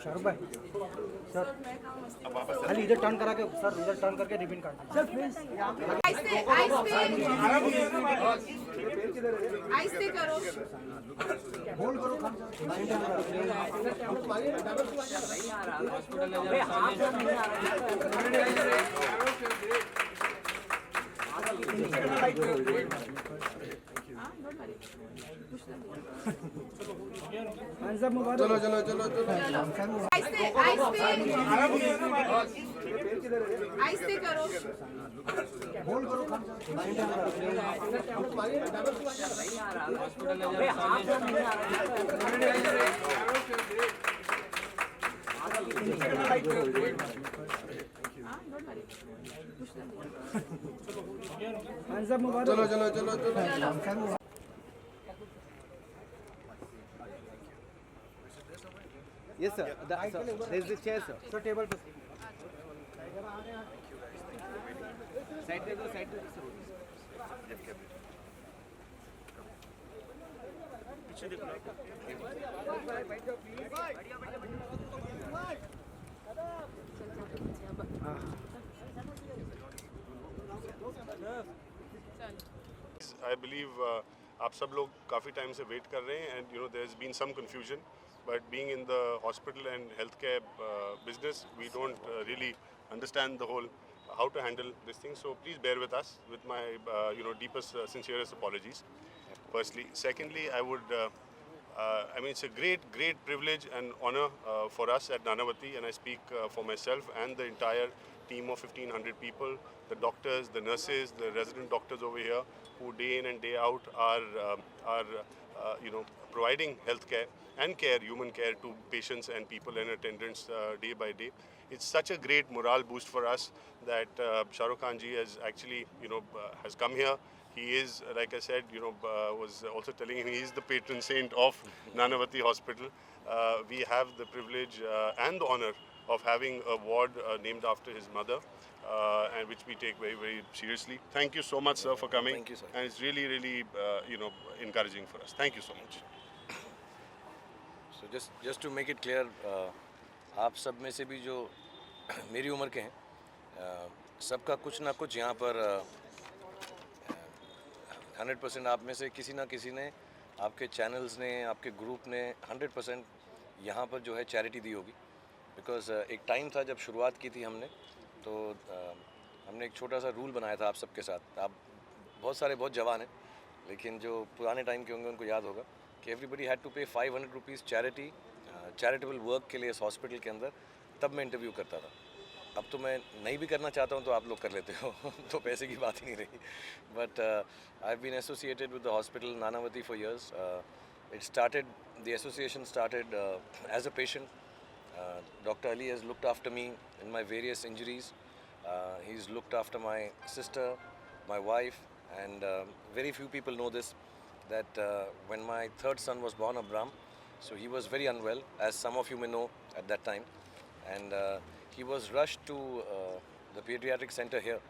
शाहरुख भाई सर खाली इधर टर्न करा के सर इधर टर्न करके रिबन काट सर प्लीज आहिस्ते करो होल्ड करो खान सब मुबारक चलो चलो चलो चलो आहिस्ते आहिस्ते करो होल्ड करो खान सब मुबारक चलो चलो चलो चलो Yes, sir. There's the chair, sir. Sir table पे Side table, sir. I believe आप सब लोग काफ़ी टाइम से वेट कर रहे हैं and there has been some confusion, but being in the hospital and healthcare business, we don't really understand the whole how to handle this thing. So please bear with us with my deepest, sincerest apologies. Firstly, secondly, I would. I mean, it's a great privilege and honor for us at Nanavati, and I speak for myself and the entire team of 1,500 people, the doctors, the nurses, the resident doctors over here, who day in and day out are providing health care and care, human care to patients and people and attendants day by day. It's such a great morale boost for us that Shah Rukh Khan ji has actually, has come here. He is, like I said, was also telling him he is the patron saint of Nanavati Hospital. We have the privilege and the honor of having a ward named after his mother, and which we take very seriously. Thank you so much, sir, for coming. Thank you, sir. And it's really encouraging for us. Thank you so much. So just to make it clear, आप सब में से भी जो मेरी उम्र के हैं, सबका कुछ ना कुछ यहाँ पर 100% आप में से किसी ना किसी ने, आपके चैनल्स ने, आपके ग्रुप ने 100% यहाँ पर जो है चैरिटी दी होगी. बिकॉज़ एक टाइम था जब शुरुआत की थी हमने, तो हमने एक छोटा सा रूल बनाया था आप सबके साथ. आप बहुत सारे बहुत जवान हैं, लेकिन जो पुराने टाइम के होंगे उनको याद होगा कि एवरीबडी हैड टू पे 500 रुपीज़ चैरिटेबल वर्क के लिए इस हॉस्पिटल के अंदर. तब मैं इंटरव्यू करता था. अब तो मैं नहीं भी करना चाहता हूँ तो आप लोग कर लेते हो. तो पैसे की बात ही नहीं रही. But I have been associated with the hospital Nanavati for years. It started, the association started as a patient. Dr. Ali has looked after me in my various injuries. He's looked after my sister, my wife, and very few people know this, that when my third son was born, Abram, so he was very unwell, as some of you may know at that time, and he was rushed to the pediatric center here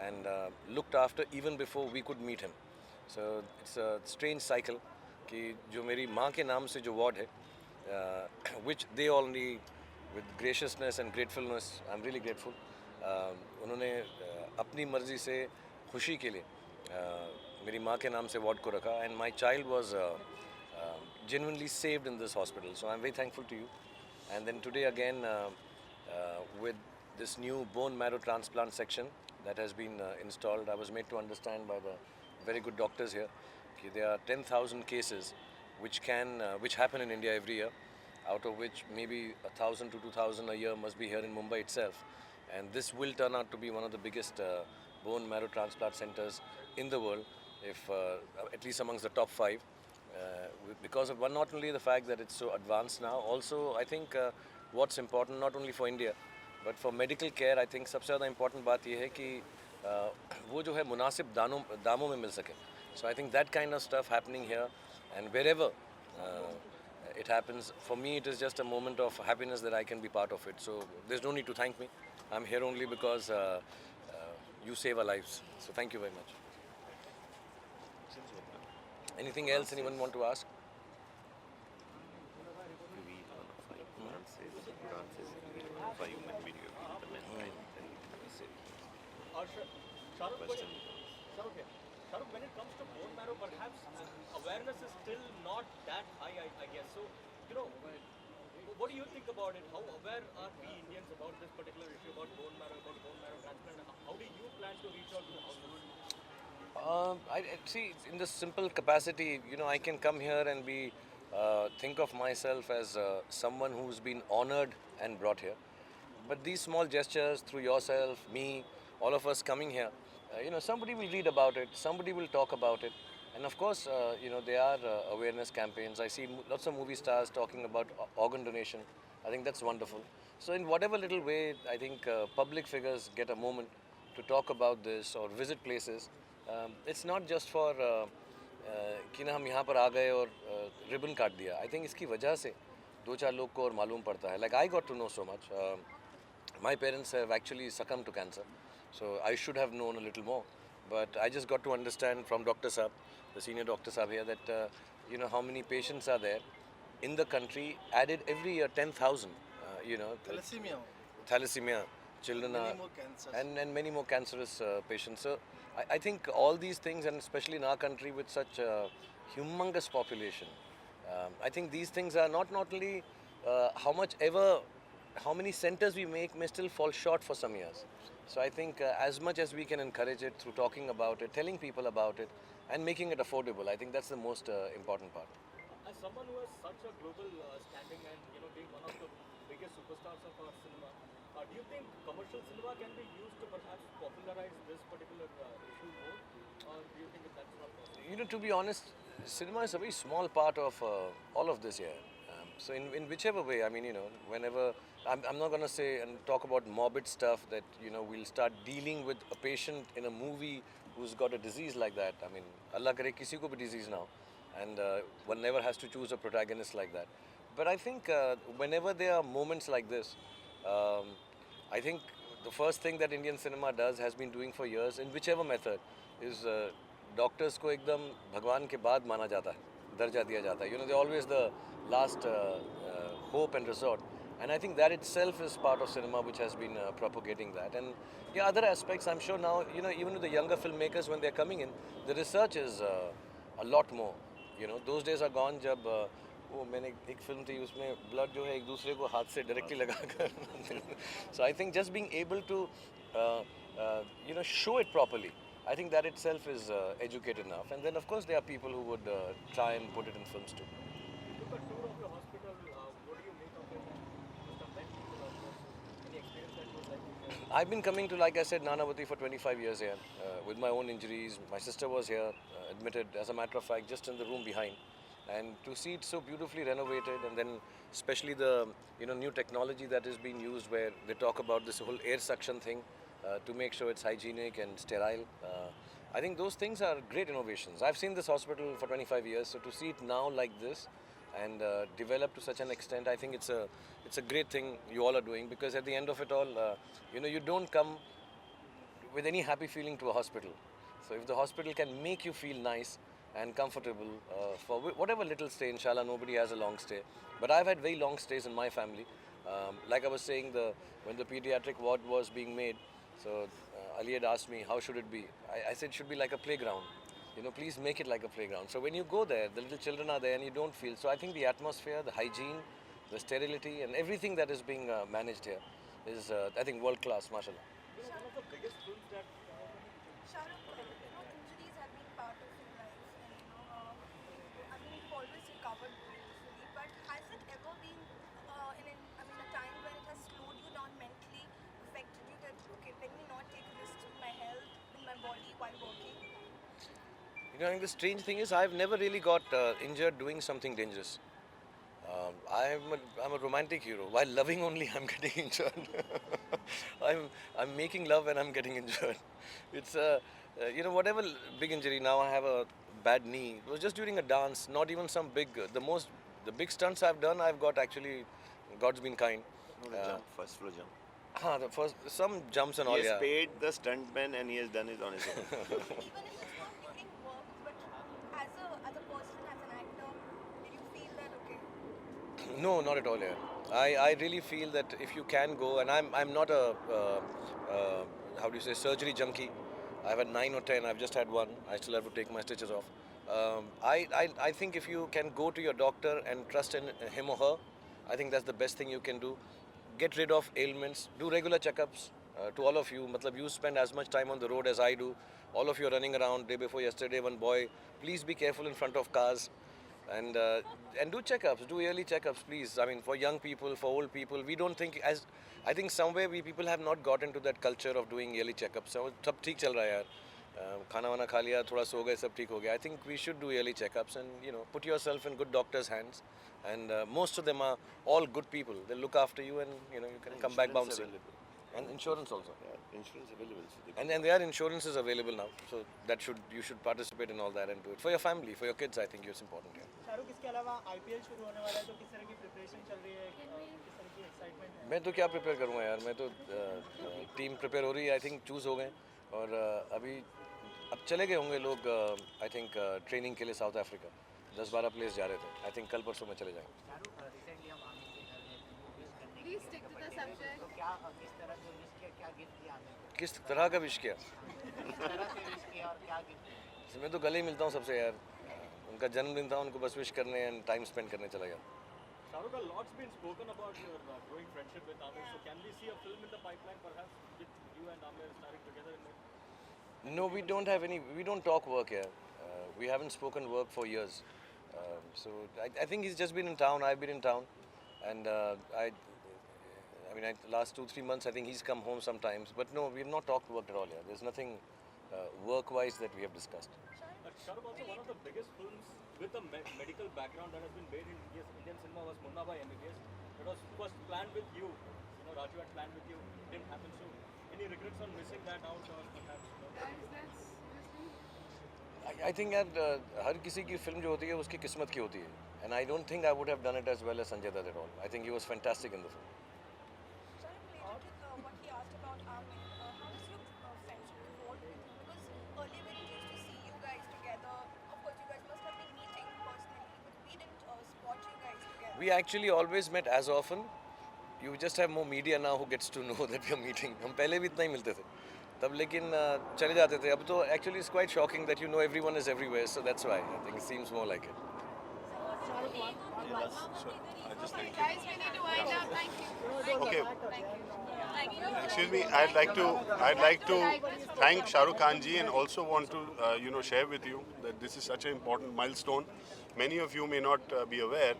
and looked after even before we could meet him. So it's a strange cycle कि जो मेरी माँ के नाम से जो ward है, which they all need with graciousness and gratefulness. I'm really grateful. उन्होंने अपनी मर्ज़ी से खुशी के लिए मेरी माँ के नाम से वार्ड को रखा, and my child was genuinely saved in this hospital. So I'm very thankful to you. And then today again with this new bone marrow transplant section that has been installed, I was made to understand by the very good doctors here that there are 10,000 cases which happen in India every year, out of which maybe 1,000 to 2,000 a year must be here in Mumbai itself. And this will turn out to be one of the biggest bone marrow transplant centers in the world, if at least amongst the top 5. Because of not only the fact that it's so advanced now, also I think what's important not only for India but for medical care, I think सबसे ज़्यादा important बात ये है कि वो जो है मुनासिब दामों में मिल सके. So I think that kind of stuff happening here, and wherever it happens, for me it is just a moment of happiness that I can be part of it. So there's no need to thank me. I'm here only because you save our lives. So thank you very much. Anything else anyone want to ask? answers, good answers for human being, the mankind, then we say. Question. Shahrukh, when it comes to bone marrow, perhaps awareness is still not that high, I guess. So, what do you think about it? How aware are we Indians about this particular issue, about bone marrow transplant? How do you plan to reach out to the households? I see in the simple capacity, I can come here and think of myself as someone who's been honored and brought here. But these small gestures through yourself, me, all of us coming here, somebody will read about it, somebody will talk about it. And of course, there are awareness campaigns. I see lots of movie stars talking about organ donation. I think that's wonderful. So in whatever little way, I think public figures get a moment to talk about this or visit places. It's not just for कि ना हम यहाँ पर आ गए और ribbon काट दिया. I think इसकी वजह से दो चार लोग को और मालूम पड़ता है. Like I got to know so much. My parents have actually succumbed to cancer, so I should have known a little more. But I just got to understand from Dr. Saab, the senior Dr. Saab here, that how many patients are there in the country. Added every year 10,000. Thalassemia, children Many are, more cancers. and many more cancerous patients. So I think all these things, and especially in our country with such a humongous population, I think these things are not only how many centers we make may still fall short for some years. So I think as much as we can encourage it through talking about it, telling people about it, and making it affordable, I think that's the most important part. As someone who has such a global standing and being one of the biggest superstars of our cinema, do you think commercial cinema can be used to perhaps popularize this particular issue more, or do you think that that's not possible? To be honest, cinema is a very small part of all of this here. So in whichever way, I mean, whenever, I'm not going to say and talk about morbid stuff that, we'll start dealing with a patient in a movie who's got a disease like that. I mean, Allah kare kisi ko bhi disease now. And one never has to choose a protagonist like that. But I think whenever there are moments like this, I think the first thing that Indian cinema has been doing for years, in whichever method, is doctors को एकदम भगवान के बाद माना जाता है, दर्जा दिया जाता है. They're always the last hope and resort. And I think that itself is part of cinema which has been propagating that. And other aspects, I'm sure now, even with the younger filmmakers, when they're coming in, the research is a lot more. Those days are gone जब मैंने एक film थी उसमें blood जो है एक दूसरे को हाथ से डायरेक्टली लगाकर. So I think just being able to show it properly, I think that itself is educated enough. And then of course there are people who would try and put it in films too. You took a tour of your hospital. What do you make of it? Must have met people also. Any experience that you would like to share? I've been coming to, like I said, Nanavati for 25 years here with my own injuries. My sister was here, admitted, as a matter of fact, just in the room behind. And to see it so beautifully renovated, and then especially the new technology that is being used, where they talk about this whole air suction thing to make sure it's hygienic and sterile. I think those things are great innovations. I've seen this hospital for 25 years, so to see it now like this and develop to such an extent, I think it's a great thing you all are doing, because at the end of it all, you don't come with any happy feeling to a hospital. So if the hospital can make you feel nice and comfortable for whatever little stay, inshallah, nobody has a long stay. But I've had very long stays in my family. Like I was saying, when the pediatric ward was being made, so Ali had asked me, how should it be? I said, it should be like a playground. Please make it like a playground. So when you go there, the little children are there and you don't feel. So I think the atmosphere, the hygiene, the sterility, and everything that is being managed here is, I think, world class, mashallah. One of the biggest films that Shahrukh, injuries have been part of your life, and you've always recovered gracefully. But has it ever been a time when it has slowed you down mentally, affected you that okay, let me not take a risk with my health, with my body while working? The strange thing is, I've never really got injured doing something dangerous. I'm a romantic hero. While loving only, I'm getting injured. I'm making love and I'm getting injured. It's whatever big injury. Now I have a bad knee. It was just during a dance. Not even some big. The big stunts I've done, I've got actually. God's been kind. No, the jump, first floor jump. Some jumps and all. He has Yeah. paid the stuntman and he has done it on his own. Even if it's not during work, but as a person, as an actor, did you feel that okay? No, not at all. Yeah. I really feel that if you can go, and I'm not a how do you say, surgery junkie. I've had 9 or 10. I've just had one. I still have to take my stitches off. I think if you can go to your doctor and trust in him or her, I think that's the best thing you can do. Get rid of ailments. Do regular checkups. To all of you, matlab, you spend as much time on the road as I do. All of you are running around. Day before yesterday, one boy. Please be careful in front of cars. And do checkups, do yearly checkups, please. I mean, for young people, for old people, we don't think as I think somewhere we people have not got into that culture of doing yearly checkups. So सब ठीक चल रहा है यार. खाना वाना खा लिया, थोड़ा सो गए, सब ठीक हो गया. I think we should do yearly checkups and put yourself in good doctors' hands. And most of them are all good people. They look after you and you can come back bouncing. Available. And insurance also. Yeah, insurance available. So And there are insurances available now, so you should participate in all that and do it for your family, for your kids. I think it's important. Yeah. Shahrukh इसके अलावा IPL शुरू होने वाला है तो किस तरह की प्रिपरेशन चल रही है, किस तरह की एक्साइटमेंट है? मैं तो क्या प्रिपेयर करूँगा यार, मैं तो टीम प्रिपेयर हो रही है. आई थिंक चूज़ हो गए और अभी अब चले गए होंगे लोग. आई थिंक ट्रेनिंग के लिए साउथ अफ्रीका 10-12 प्लेयर्स जा रहे थे. आई थिंक कल परसों में चले जाएंगे. Please stick to the subject. किस तरह का विश किया? मैं तो गले ही मिलता हूँ सबसे यार. उनका जन्मदिन था, उनको बस विश करने एंड टाइम स्पेंड करने चला गया. Shahrukh, a lot's been spoken about your growing friendship with Amir. So can we see a film in the pipeline, perhaps, with you and Amir starring together in it? No, we don't have any. We don't talk work here. We haven't spoken work for years. So I think he's just been in town. I've been in town, and I mean, last 2-3 months, I think he's come home sometimes. But no, we've not talked work at all here. There's nothing work-wise that we have discussed. Shahrukh, also one of the biggest films with a medical background that has been made in Indian cinema was Munna Bhai MBBS. It was planned with you. Raju had planned with you. It didn't happen. So, any regrets on missing that out, or perhaps? I think that हर किसी की film जो होती है उसकी किस्मत की होती है. And I don't think I would have done it as well as Sanjay Dutt at all. I think he was fantastic in the film. Related to what he asked about Amir, how does your friendship evolve with him? Because earlier when we used to see you guys together, of course you guys must have been meeting personally, but we didn't spot you guys together. We actually always met as often. You just have more media now who gets to know that we are meeting. हम पहले भी इतना ही मिलते थे. तब लेकिन चले जाते थे. अब तो actually it's quite shocking that everyone is everywhere. So that's why I think it seems more like it. Guys, we need to wind up. Thank you. Okay. Thank you. Excuse me, I'd like to thank Shah Rukh Khan ji and also want to share with you that this is such an important milestone. Many of you may not be aware,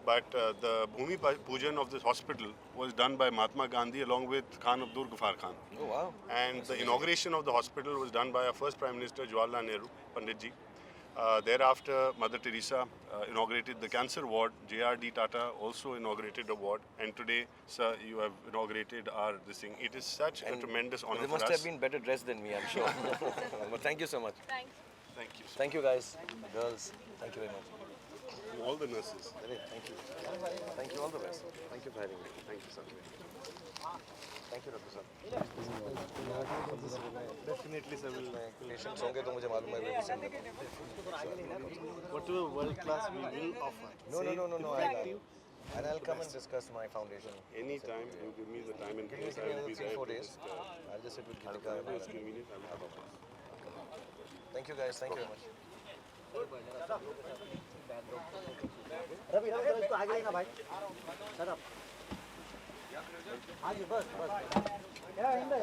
but the Bhumi Pujan of this hospital was done by Mahatma Gandhi along with Khan Abdur Ghaffar Khan. Oh wow. And the inauguration of the hospital was done by our first Prime Minister Jawaharlal Nehru, Pandit ji. Thereafter, Mother Teresa inaugurated the cancer ward. J.R.D. Tata also inaugurated a ward. And today, sir, you have inaugurated this thing. It is such a tremendous honor They for must us. have been better dressed than me, I'm sure. But thank you so much. Thanks. Thank you. Thank you guys, girls. Thank you very much. All the nurses. Thank you. Thank you. All the best. Thank you for having me. Thank you, sir. Thank you, Dr. Sir. Definitely, sir. Patients होंगे तो मुझे मालूम है. Whatever world class we will offer. No. And I'll come and discuss my foundation. Anytime you give me the time and Give me place, I will be there. 3-4 days. I'll just sit with Geetika. It's convenient. I will come. Thank you guys. Thank you very much. Ravi इसको आगे लेना भाई. Shut up. आगे बस.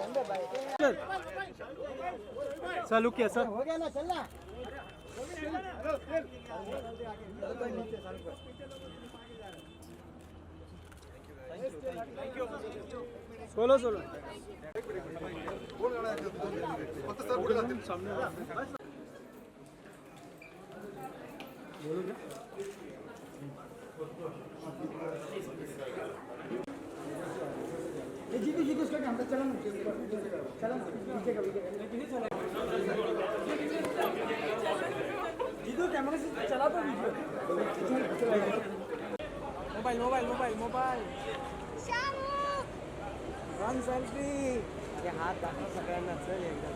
अंदर भाई. Sir look किया sir. हो गया ना चलना. सोलो. जीती उसका हम चला जीतू कैमरा से चला तो मोबाइल Shahrukh! वन सेल्फी अरे हात दाखव सगळ्यांना चल एकदा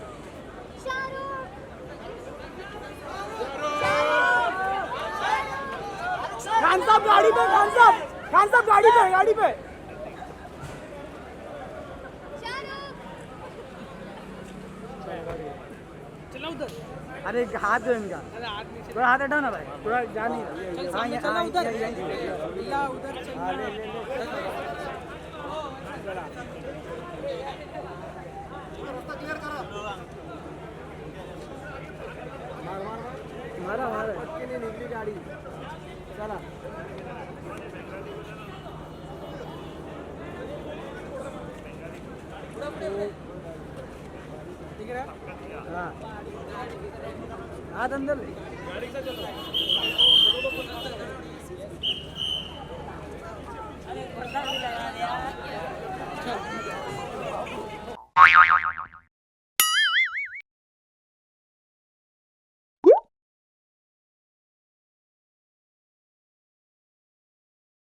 Shahrukh! खान साहब गाड़ी पे खान साहब खान साहब गाड़ी पे गाड़ी पे चला उधर अरे हाथ दो इनका थोड़ा हाथ हटाओ ना भाई थोड़ा जा नहीं हाँ चला उधर उधर मारा मारा के लिए निकली गाड़ी चला ठीक है हाँ हाथ अंदर ले गाड़ी का चल रहा है